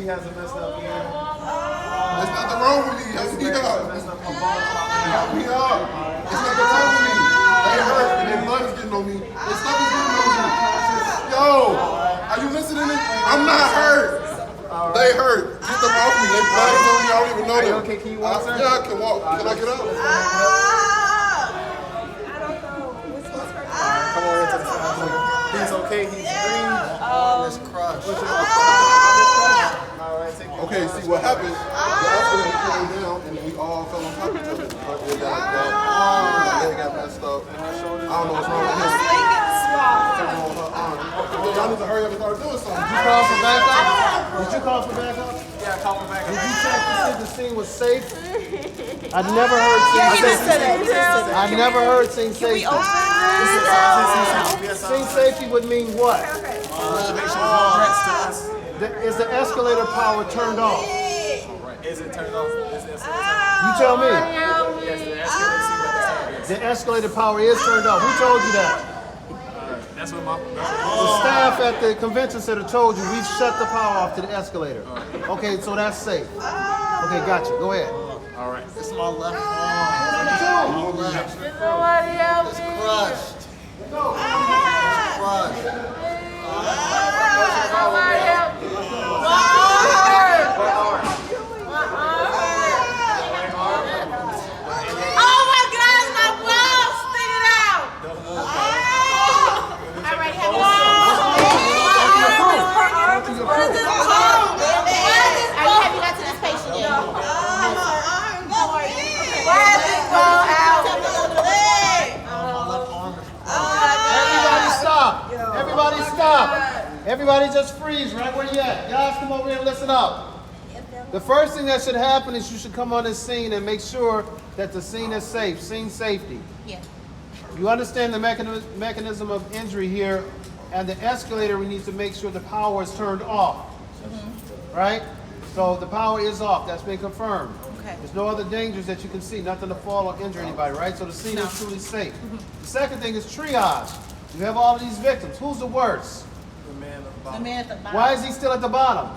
hasn't messed up here. There's nothing wrong with me. Help me up. Help me up. There's nothing wrong with me. They hurt and their blood is getting on me. Their stuff is getting on me. Yo, are you listening? I'm not hurt. They hurt. Get them off me. Their blood is on me. I don't even know them. Okay, can you walk, sir? Yeah, I can walk. Can I get up? I don't know. What's her name? Come on into the side. He's okay. He's green. Let's crush. All right, take it. Okay, see what happened? The escalator came down and we all fell on top of each other. They got messed up. I don't know what's wrong with him. Y'all need to hurry up and start doing something. Did you call for backup? Did you call for backup? Yeah, call me back. Did you check to see if the scene was safe? I never heard scene safety. I never heard scene safety. Scene safety would mean what? Make sure there's no threats to us. Is the escalator power turned off? Is it turned off? Is the escalator turned You tell me. off? Yes, the escalator seems like it's turned off. The escalator power is turned off. Who told you that? That's what my... The staff at the convention center told you we shut the power off to the escalator. Okay, so that's safe. Okay, gotcha. Go ahead. All right. This is my left arm. My left. Nobody help It's me. crushed. It's crushed. Somebody help me. Oh my God, my balls sticking out. All right, have you got to this patient yet? Why is this ball out? Everybody stop. Everybody stop. Everybody just freeze right where you at. Guys, come over here and listen up. The first thing that should happen is you should come on this scene and make sure that the scene is safe, scene safety. Yeah. You understand the mechanism of injury here, and the escalator, we need to make sure the power is turned off. Right? So the power is off. That's been confirmed. Okay. There's no other dangers that you can see, nothing to fall or injure anybody, right? So the scene is truly safe. The second thing is triage. You have all of these victims. Who's the worst? The man at the The bottom. man at the bottom. Why is he still at the bottom?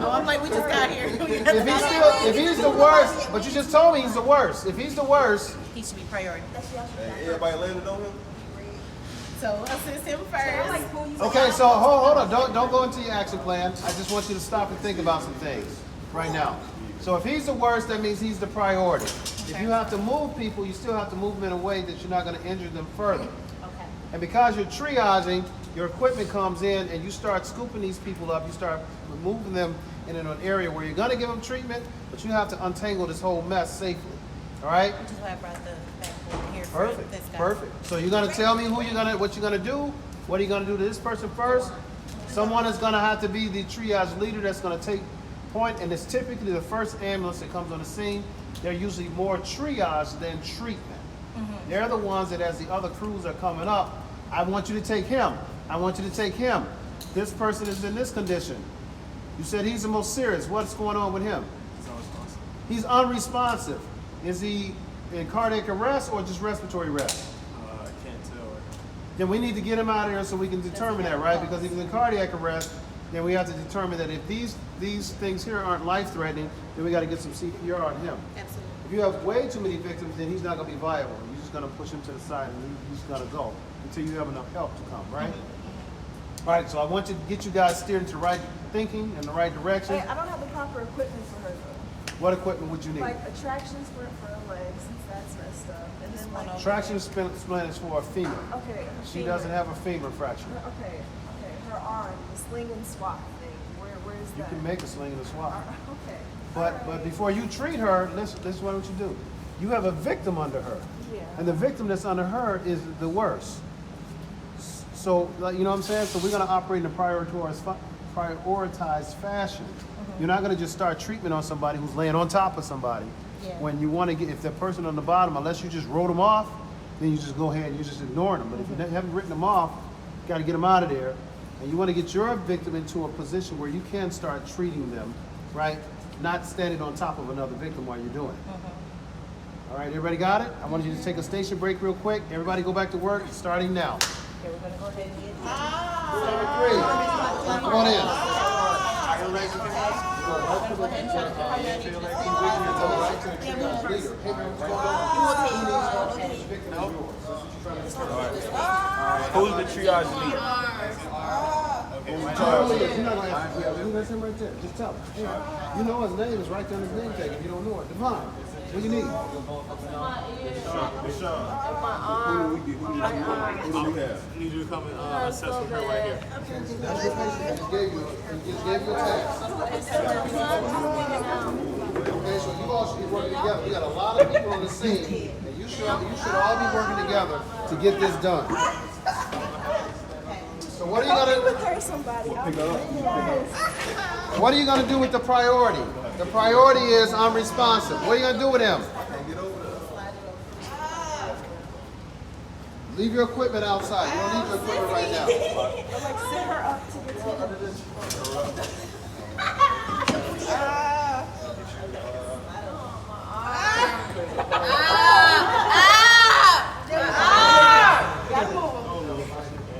No, I'm like, we just got here. If he's the worst, but you just told me he's the worst. If he's the worst, He should be priority. Everybody landed on him? So assist him first. okay, so hold on. Don't go into your action plan. I just want you to stop and think about some things right now. So if he's the worst, that means he's the priority. If you have to move people, you still have to move them in a way that you're not going to injure them further. Okay. And because you're triaging, your equipment comes in and you start scooping these people up. You start moving them in an area where you're going to give them treatment, but you have to untangle this whole mess safely. All right? Which is why I brought the backboard here for Perfect. this guy. Perfect. So you're going to tell me what you're going to do? What are you going to do to this person first? Someone is going to have to be the triage leader that's going to take point, and it's typically the first ambulance that comes on the scene. They're usually more triage than treatment. They're the ones that, as the other crews are coming up, I want you to take him. I want you to take him. This person is in this condition. You said he's the most serious. What's going on with him? He's unresponsive. Is he in cardiac arrest or just respiratory arrest? I can't tell. Then we need to get him out of here so we can determine that, right? Because if he's in cardiac arrest, then we have to determine that if these things here aren't life-threatening, then we got to get some CPR on him. Absolutely. If you have way too many victims, then he's not going to be viable. You're just going to push him to the side and he's going to go until you have enough help to come, right? All right, so I want to get you guys steered into the right thinking and the right direction. Hey, I don't have the proper equipment for her though. What equipment would you need? Like attractions for her legs, since that's messed up. And then like, Traction splint is for a femur. okay, her She femur. doesn't have a femur fracture. Okay, her arm, the sling and swap thing. Where is You that? can make a sling and a swap. Okay. But before you treat her, this is what you do. You have a victim under her. Yeah. And the victim that's under her is the worst. So, like, you know what I'm saying? So we're going to operate in a prioritized fashion. You're not going to just start treatment on somebody who's laying on top of somebody. Yeah. When you want to get, if the person on the bottom, unless you just wrote them off, then you just go ahead and you just ignore them. But if you haven't written them off, you got to get them out of there. And you want to get your victim into a position where you can start treating them, right? Not standing on top of another victim while you're doing it. All right, everybody got it? I want you to take a station break real quick. Everybody go back to work, starting now. Okay, we're gonna go ahead and get Number 3. Come on in. Don't raise your hands. Go right to the right to the triage leader. Hey, man, what's going on? He needs this victim is yours. That's what you're trying to say. Who's the triage leader? You're not gonna ask me. That's him right there. Just tell him. Hey, you know his name is right there on his name tag. If you don't know it, Devon, what do you need? I need you to come and assess with her right here. That's your patient. He just gave you a task. Okay, so you all should be working together. We got a lot of people on the scene, and you should all be working together to get this done. So what are you gonna? What are you gonna do with the priority? The priority is unresponsive. What are you gonna do with him? Leave your equipment outside. You don't need your equipment right now. Sit her up to the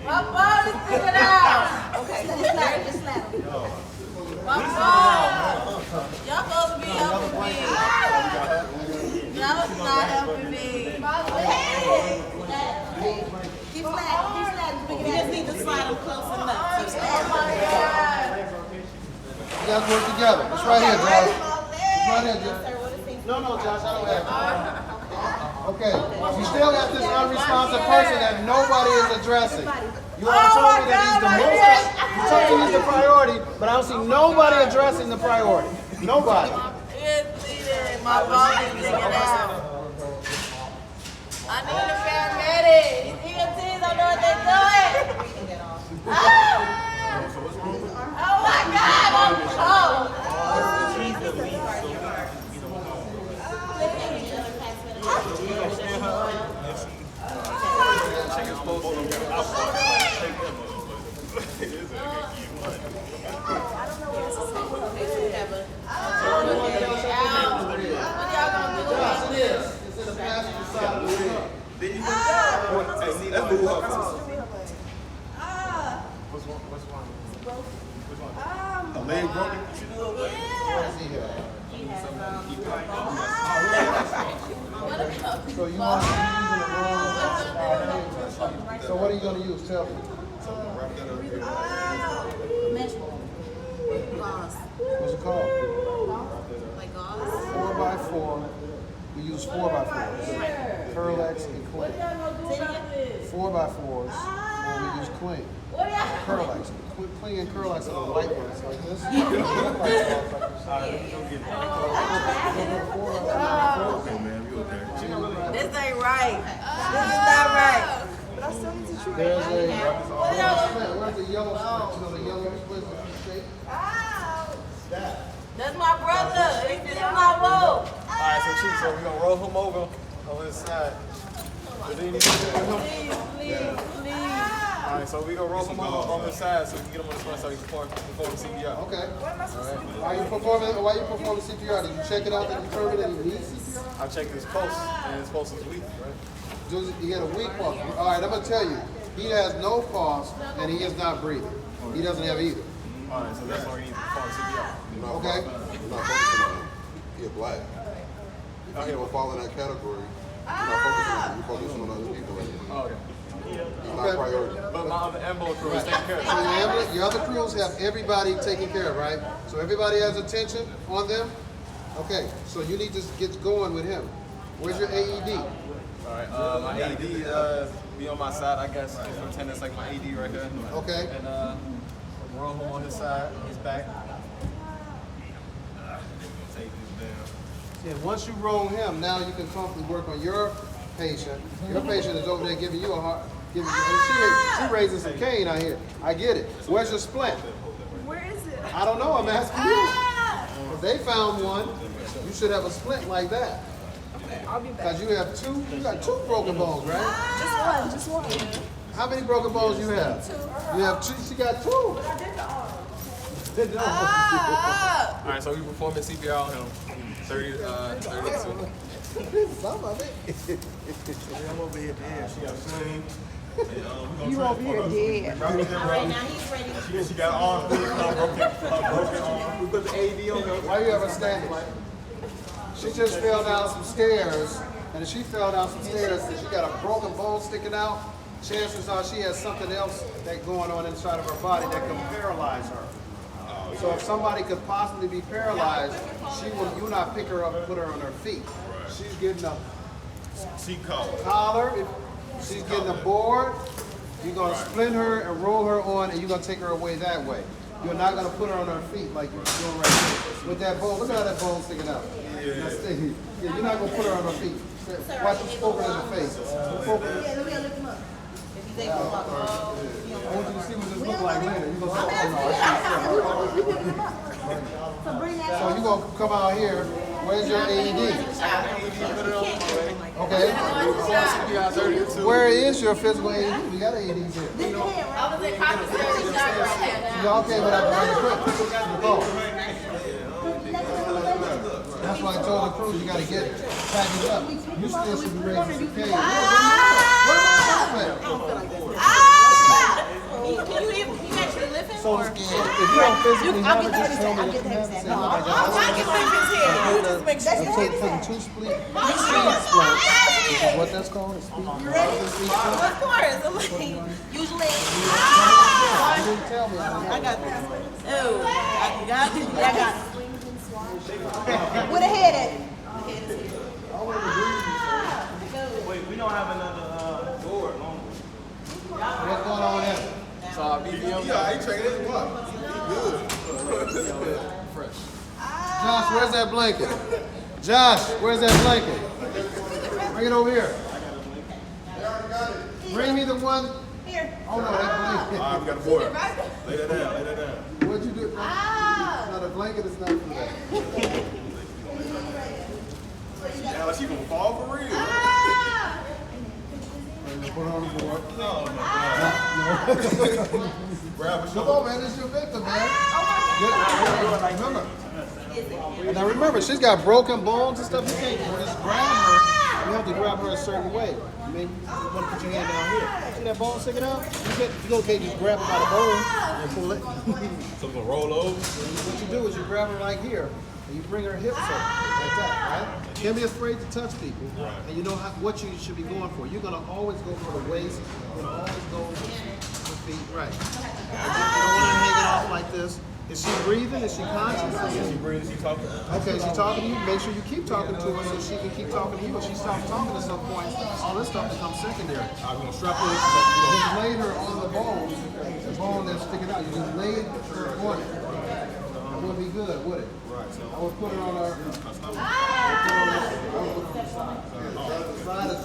My phone is sticking out. Okay, just slap him. My phone. Y'all supposed to be helping me. Y'all is not helping me. My leg. Keep slapping. We just need to slide them close enough. Oh my God. You guys work together. It's right here, Josh. It's right here, Josh. No, Josh, I don't have it. Okay, you still got this unresponsive person that nobody is addressing. You all told me that he's the most, you told me he's the priority, but I don't see nobody addressing the priority. Nobody. My phone is sticking out. I need a paramedic. These EMTs don't know what they're doing. Oh my God, I'm cold. It's in the passenger side of the car. Let's move up. What's wrong? A leg broken? Let's see here. So you want to use the wrong. So what are you going to use? Tell me. What's it called? 4x4. We use 4x4s. Curlex and Cling. 4x4s. And we use Cling. Curlex. Cling and Curlex are the white ones like this. This ain't right. This is not right. But I still need to treat There's it. a split. Where's the yellow split? You know the yellow split that you shake? That's my brother. He's in my boat. Alright, so Chief, so we're gonna roll him over on his side. Is there anything to do with him? Please. Alright, so we're gonna roll him over on his side so we can get him on the front so he can perform CPR. Okay. While you performing CPR, did you check it out that determine that he needs CPR? I checked his pulse, and his pulse is weak, right? He had a weak pulse. All right, I'm gonna tell you, he has no pulse and he is not breathing. He doesn't have either. Alright, so that's why we need to perform CPR. Okay. You're not focusing on him. He a black. If he don't fall in that category, you're not focusing on him. You're focusing on other people. Oh, okay. He's not priority. But my other ambulance crew is taking care of So it. your other crews have everybody taken care of, right? So everybody has attention on them? Okay, so you need to get going with him. Where's your AED? Alright, my AD be on my side, I guess. Just pretend it's like my AD right here. Okay. And roll him on his side, his back. Take this down. And once you roll him, now you can comfortably work on your patient. Your patient is over there giving you a heart. She raising some cane out here. I get it. Where's your splint? Where is it? I don't know. I'm asking you. If they found one, you should have a splint like that. I'll be back. Because you have two. You got two broken bones, right? Just one. How many broken bones you have? You have two. She got two. Alright, so we performing CPR on him. 32. Some of it. I'm over here, man. She got a sling. You over here dead. All right, now he's ready. She got arms, broken arm. We put the AD on her. Why you ever standing? She just fell down some stairs, and if she fell down some stairs and she got a broken bone sticking out, chances are she has something else that going on inside of her body that could paralyze her. So if somebody could possibly be paralyzed, you not pick her up and put her on her feet. She's getting a Seat collar. collar, if she's getting a board, you're gonna splint her and roll her on, and you're gonna take her away that way. You're not gonna put her on her feet like you're doing right here. With that bone, look at how that bone's sticking out. Yeah, you're not gonna put her on her feet. Watch her poke her in the face. Poke her. If you take him up, I want you to see what this look like later. You're gonna say, oh no, so you're gonna come out here. Where's your AED? Okay. Where is your physical AED? We got AEDs here. I was in commissary shop right now. Y'all came without the right equipment. That's why I told the crew you gotta get packaged up. You still should be ready for the cage. What am I talking about? Can you actually lift him? So if you don't physically have it, just tell me that you have it. Say, look, I got I can lift his head. Just make sure. I'm taking two speed splints. This is what that's called, a speed split. Of course. I'm like, usually. You didn't tell me. I got this. Oh, I got it. I got it. Where the head at? Wait, we don't have another board. What's going on here? Yeah, I ain't checking this one. Josh, where's that blanket? Josh, where's that blanket? Bring it over here. Bring me the one. Here. Oh no, that blanket. All right, we got a board. Lay that down, lay that down. What'd you do? No, the blanket is not for that. Yeah, like she gonna fall for real. Put her on the board. Grab a Come shoulder. on, man, this is your victim, man. Remember. And now remember, she's got broken bones and stuff. You can't just grab her. You have to grab her a certain way. You mean, you want to put your hand down here. See that bone sticking out? You okay, just grab her by the bone and pull it. So we're gonna roll over. What you do is you grab her like here, and you bring her hips up, like that, right? Can't be afraid to touch people. And you know what you should be going for. You're gonna always go for the waist. You're gonna always go for the feet, right? You don't want to hang it off like this. Is she breathing? Is she conscious? She breathing, she talking. Okay, she's talking to you. Make sure you keep talking to her so she can keep talking to you. If she stops talking at some point, all this stuff becomes secondary. I'm gonna strap her. Just lay her on the bone that's sticking out. You just lay her on it. It wouldn't be good, would it? I would put her on her. I would put her on the side. The side is